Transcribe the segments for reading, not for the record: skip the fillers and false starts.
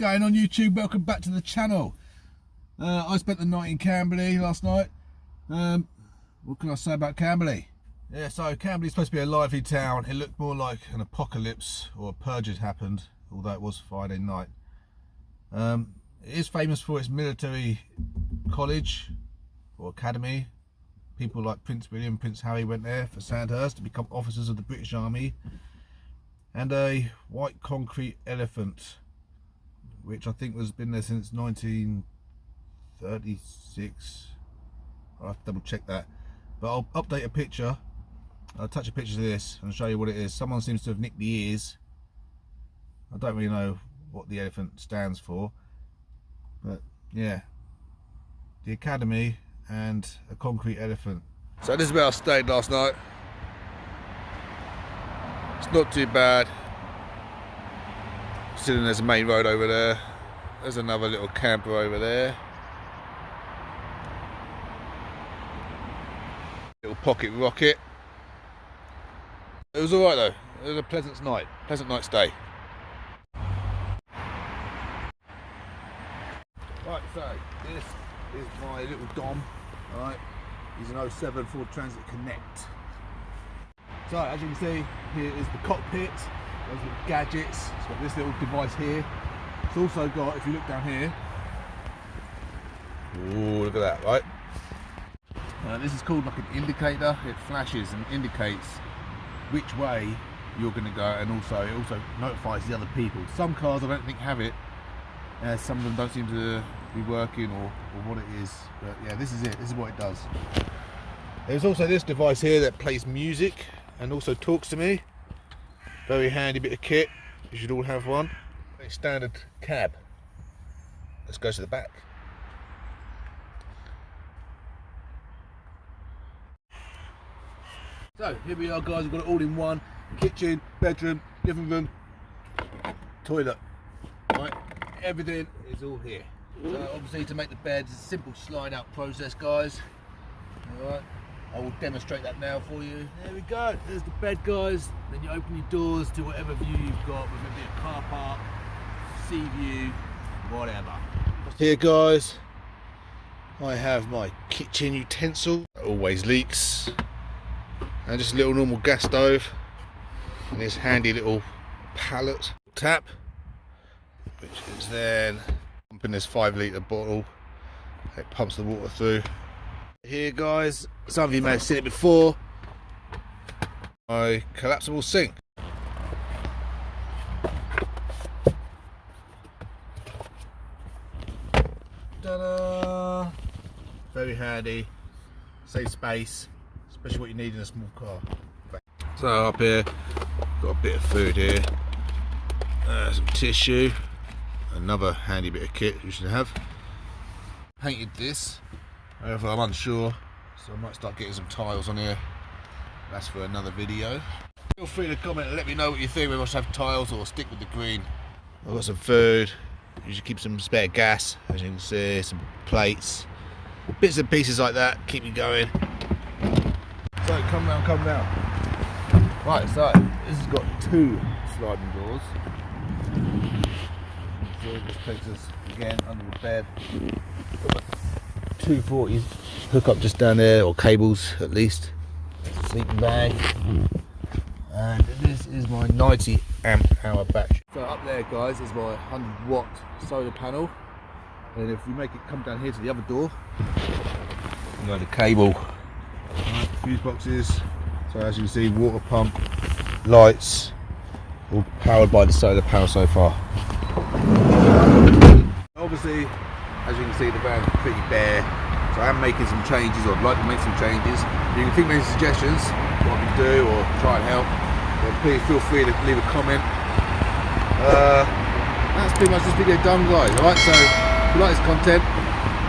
going on YouTube? Welcome back to the channel. I spent the night in Camberley last night. What can I say about Camberley? Yeah, so Camberley's supposed to be a lively town. It looked more like an apocalypse or a purge had happened, although it was Friday night. It is famous for its military college or academy. People like Prince William, Prince Harry went there for Sandhurst to become officers of the British Army. And a white concrete elephant, which I think has been there since 1936. I'll have to double check that. But I'll update a picture. I'll attach a picture to this and show you what it is. Someone seems to have nicked the ears. I don't really know what the elephant stands for. But yeah, the academy and a concrete elephant. So this is where I stayed last night. It's not too bad. Considering there's a main road over there. There's another little camper over there. Little pocket rocket. It was alright though. It was a pleasant night stay. Right, so this is my little Dom. Alright, he's an 07 Ford Transit Connect. So as you can see, here is the cockpit. Those little gadgets. It's got this little device here. It's also got, if you look down here, ooh, look at that, right? This is called like an indicator. It flashes and indicates which way you're going to go, and it also notifies the other people. Some cars I don't think have it. Some of them don't seem to be working or what it is. But yeah, this is it. This is what it does. There's also this device here that plays music and also talks to me. Very handy bit of kit. You should all have one. A standard cab. Let's go to the back. So here we are, guys. We've got it all in one: kitchen, bedroom, living room, toilet. Right, everything is all here. So obviously, to make the beds, it's a simple slide out process, guys. All right. I will demonstrate that now for you. There we go. There's the bed, guys. Then you open your doors to whatever view you've got, whether it be a car park, sea view, whatever. Here, guys, I have my kitchen utensil. It always leaks. And just a little normal gas stove. And this handy little pallet tap, which is then pumping this 5-litre bottle. It pumps the water through. Here, guys, some of you may have seen it before, my collapsible sink. Ta-da! Very handy, saves space, especially what you need in a small car. So up here, got a bit of food here, some tissue, another handy bit of kit you should have. Painted this. However, I'm unsure, so I might start getting some tiles on here. That's for another video. Feel free to comment and let me know what you think. We must have tiles or stick with the green. I've got some food. You should keep some spare gas, as you can see, some plates, bits and pieces like that. Keep me going. So come round, come round. Right, so this has got 2 sliding doors. So this takes us again under the bed. 240 hook up just down there, or cables at least. Sleeping bag. And this is my 90 amp hour battery. So up there, guys, is my 100 watt solar panel. And if we make it come down here to the other door, you know, the cable, right, fuse boxes. So as you can see, water pump, lights, all powered by the solar panel so far. Obviously, as you can see, the van's pretty bare, so I am making some changes, or I'd like to make some changes. If you can think of any suggestions, what I can do or try and help, then please feel free to leave a comment. That's pretty much this video done, guys. Alright, so if you like this content,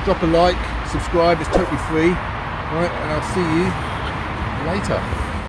drop a like, subscribe, it's totally free. Alright, and I'll see you later.